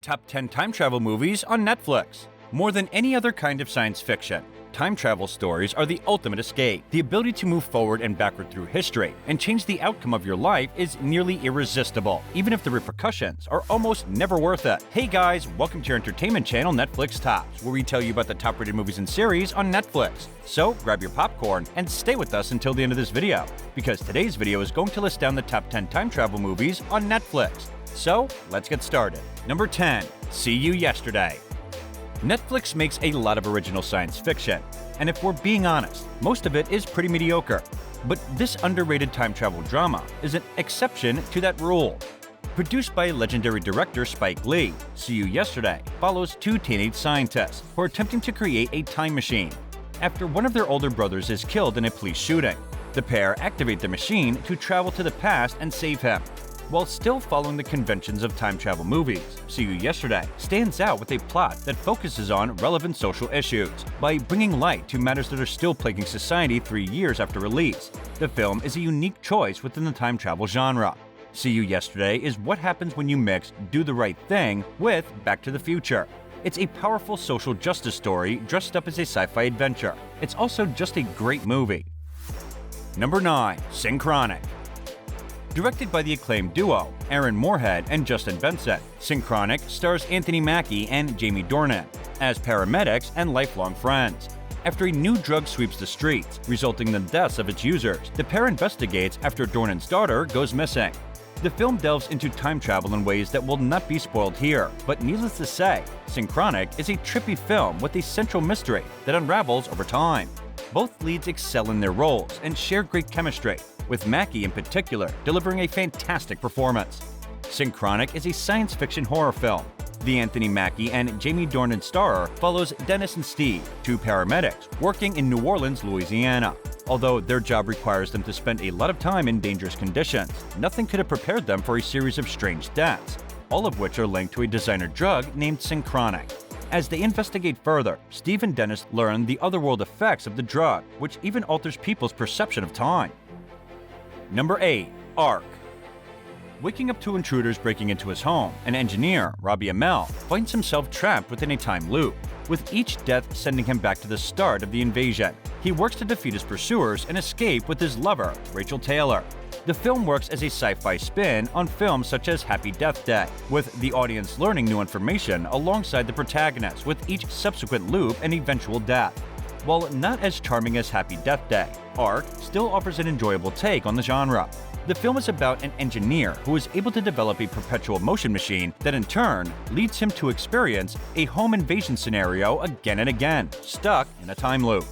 Top 10 time travel movies on Netflix. More than any other kind of science fiction, time travel stories are the ultimate escape. The ability to move forward and backward through history and change the outcome of your life is nearly irresistible, even if the repercussions are almost never worth it. Hey guys, welcome to your entertainment channel Netflix Tops, where we tell you about the top-rated movies and series on Netflix. So grab your popcorn and stay with us until the end of this video, because today's video is going to list down the top 10 time travel movies on Netflix. So let's get started. Number 10. See You Yesterday. Netflix makes a lot of original science fiction, and if we're being honest, most of it is pretty mediocre. But this underrated time travel drama is an exception to that rule. Produced by legendary director Spike Lee, See You Yesterday follows two teenage scientists who are attempting to create a time machine after one of their older brothers is killed in a police shooting. The pair activate the machine to travel to the past and save him. While still following the conventions of time travel movies, See You Yesterday stands out with a plot that focuses on relevant social issues by bringing light to matters that are still plaguing society 3 years after release. The film is a unique choice within the time travel genre. See You Yesterday is what happens when you mix Do the Right Thing with Back to the Future. It's a powerful social justice story dressed up as a sci-fi adventure. It's also just a great movie. Number 9. Synchronic. Directed by the acclaimed duo Aaron Moorhead and Justin Benson, Synchronic stars Anthony Mackie and Jamie Dornan as paramedics and lifelong friends. After a new drug sweeps the streets, resulting in the deaths of its users, the pair investigates after Dornan's daughter goes missing. The film delves into time travel in ways that will not be spoiled here, but needless to say, Synchronic is a trippy film with a central mystery that unravels over time. Both leads excel in their roles and share great chemistry, with Mackie in particular delivering a fantastic performance. Synchronic is a science fiction horror film. The Anthony Mackie and Jamie Dornan star follows Dennis and Steve, two paramedics working in New Orleans, Louisiana. Although their job requires them to spend a lot of time in dangerous conditions, nothing could have prepared them for a series of strange deaths, all of which are linked to a designer drug named Synchronic. As they investigate further, Steve and Dennis learn the otherworld effects of the drug, which even alters people's perception of time. Number 8. Arc. Waking up to intruders breaking into his home, an engineer, Robbie Amell, finds himself trapped within a time loop, with each death sending him back to the start of the invasion. He works to defeat his pursuers and escape with his lover, Rachel Taylor. The film works as a sci-fi spin on films such as Happy Death Day, with the audience learning new information alongside the protagonist with each subsequent loop and eventual death. While not as charming as Happy Death Day, Arc still offers an enjoyable take on the genre. The film is about an engineer who is able to develop a perpetual motion machine that in turn leads him to experience a home invasion scenario again and again, stuck in a time loop.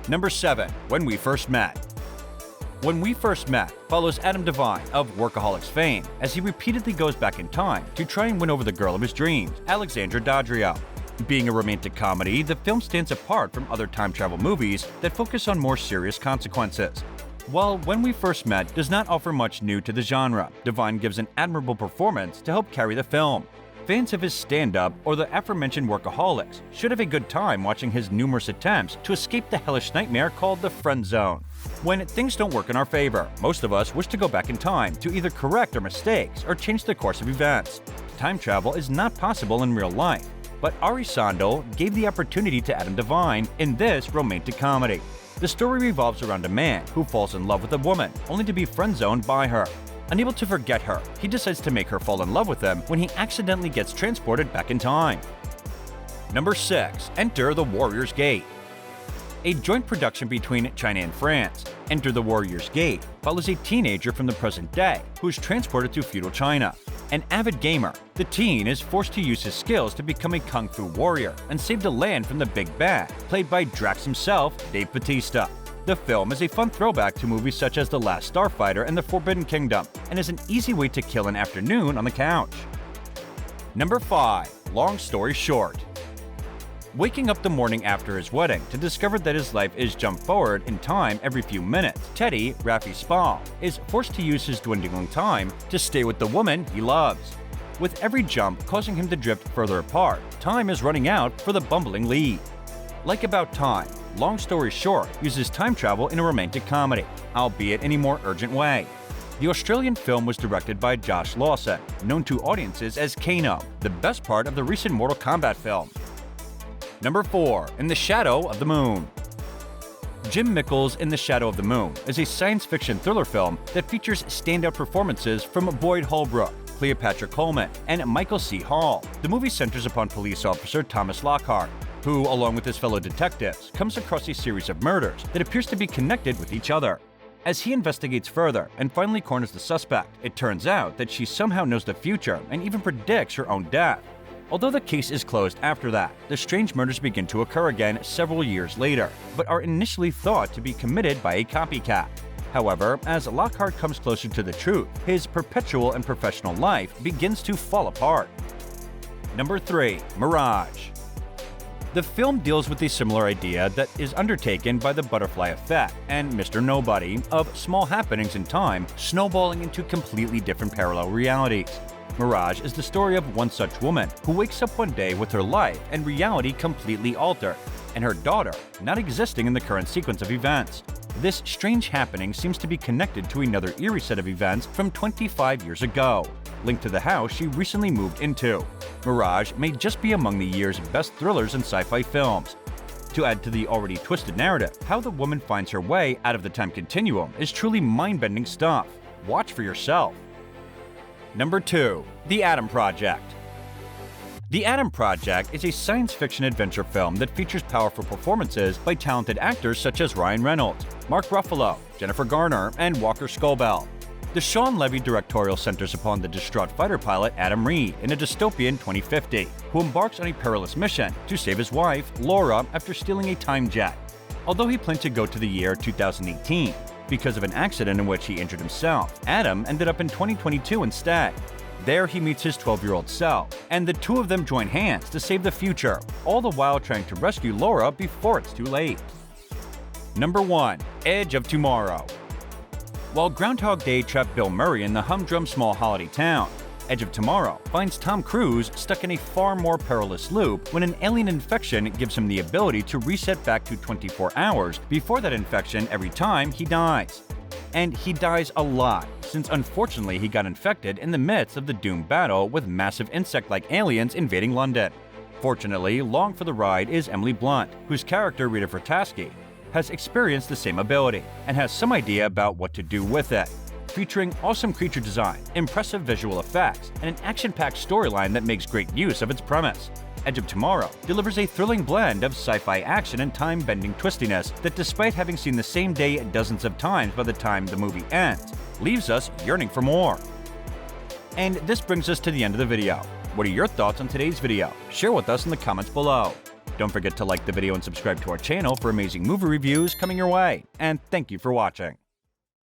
Number 7. When We First Met. When We First Met follows Adam Devine of Workaholics fame as he repeatedly goes back in time to try and win over the girl of his dreams, Alexandra Daddario. Being a romantic comedy, the film stands apart from other time travel movies that focus on more serious consequences. While When We First Met does not offer much new to the genre, Devine gives an admirable performance to help carry the film. Fans of his stand-up or the aforementioned Workaholics should have a good time watching his numerous attempts to escape the hellish nightmare called the friend zone. When things don't work in our favor, most of us wish to go back in time to either correct our mistakes or change the course of events. Time travel is not possible in real life, but Ari Sandel gave the opportunity to Adam Devine in this romantic comedy. The story revolves around a man who falls in love with a woman, only to be friend-zoned by her. Unable to forget her, he decides to make her fall in love with him when he accidentally gets transported back in time. Number 6. Enter the Warrior's Gate. A joint production between China and France, Enter the Warrior's Gate follows a teenager from the present day who is transported to feudal China. An avid gamer, the teen is forced to use his skills to become a kung fu warrior and save the land from the Big Bad, played by Drax himself, Dave Bautista. The film is a fun throwback to movies such as The Last Starfighter and The Forbidden Kingdom, and is an easy way to kill an afternoon on the couch. Number 5. Long Story Short. Waking up the morning after his wedding to discover that his life is jumped forward in time every few minutes, Teddy, Raffi Spall, is forced to use his dwindling time to stay with the woman he loves. With every jump causing him to drift further apart, time is running out for the bumbling lead. Like About Time, Long Story Short uses time travel in a romantic comedy, albeit in a more urgent way. The Australian film was directed by Josh Lawson, known to audiences as Kano, the best part of the recent Mortal Kombat film. Number 4. In the Shadow of the Moon. Jim Mickles' In the Shadow of the Moon is a science fiction thriller film that features standout performances from Boyd Holbrook, Cleopatra Coleman, and Michael C. Hall. The movie centers upon police officer Thomas Lockhart, who, along with his fellow detectives, comes across a series of murders that appears to be connected with each other. As he investigates further and finally corners the suspect, it turns out that she somehow knows the future and even predicts her own death. Although the case is closed after that, the strange murders begin to occur again several years later, but are initially thought to be committed by a copycat. However, as Lockhart comes closer to the truth, his perpetual and professional life begins to fall apart. Number 3. Mirage. The film deals with a similar idea that is undertaken by the butterfly effect and Mr. Nobody of small happenings in time snowballing into completely different parallel realities. Mirage is the story of one such woman who wakes up one day with her life and reality completely altered, and her daughter not existing in the current sequence of events. This strange happening seems to be connected to another eerie set of events from 25 years ago, linked to the house she recently moved into. Mirage may just be among the year's best thrillers and sci-fi films. To add to the already twisted narrative, how the woman finds her way out of the time continuum is truly mind-bending stuff. Watch for yourself. Number 2. The Adam Project. The Adam Project is a science fiction adventure film that features powerful performances by talented actors such as Ryan Reynolds, Mark Ruffalo, Jennifer Garner, and Walker Scobell. The Sean Levy directorial centers upon the distraught fighter pilot Adam Reed in a dystopian 2050, who embarks on a perilous mission to save his wife, Laura, after stealing a time jet. Although he planned to go to the year 2018, because of an accident in which he injured himself, Adam ended up in 2022 instead. There he meets his 12-year-old self, and the two of them join hands to save the future, all the while trying to rescue Laura before it's too late. Number 1. Edge of Tomorrow. While Groundhog Day trapped Bill Murray in the humdrum small holiday town, Edge of Tomorrow finds Tom Cruise stuck in a far more perilous loop when an alien infection gives him the ability to reset back to 24 hours before that infection every time he dies. And he dies a lot, since unfortunately he got infected in the midst of the doomed battle with massive insect-like aliens invading London. Fortunately, along for the ride is Emily Blunt, whose character Rita Fertaschi has experienced the same ability and has some idea about what to do with it, featuring awesome creature design, impressive visual effects, and an action-packed storyline that makes great use of its premise. Edge of Tomorrow delivers a thrilling blend of sci-fi action and time-bending twistiness that, despite having seen the same day dozens of times by the time the movie ends, leaves us yearning for more. And this brings us to the end of the video. What are your thoughts on today's video? Share with us in the comments below. Don't forget to like the video and subscribe to our channel for amazing movie reviews coming your way. And thank you for watching.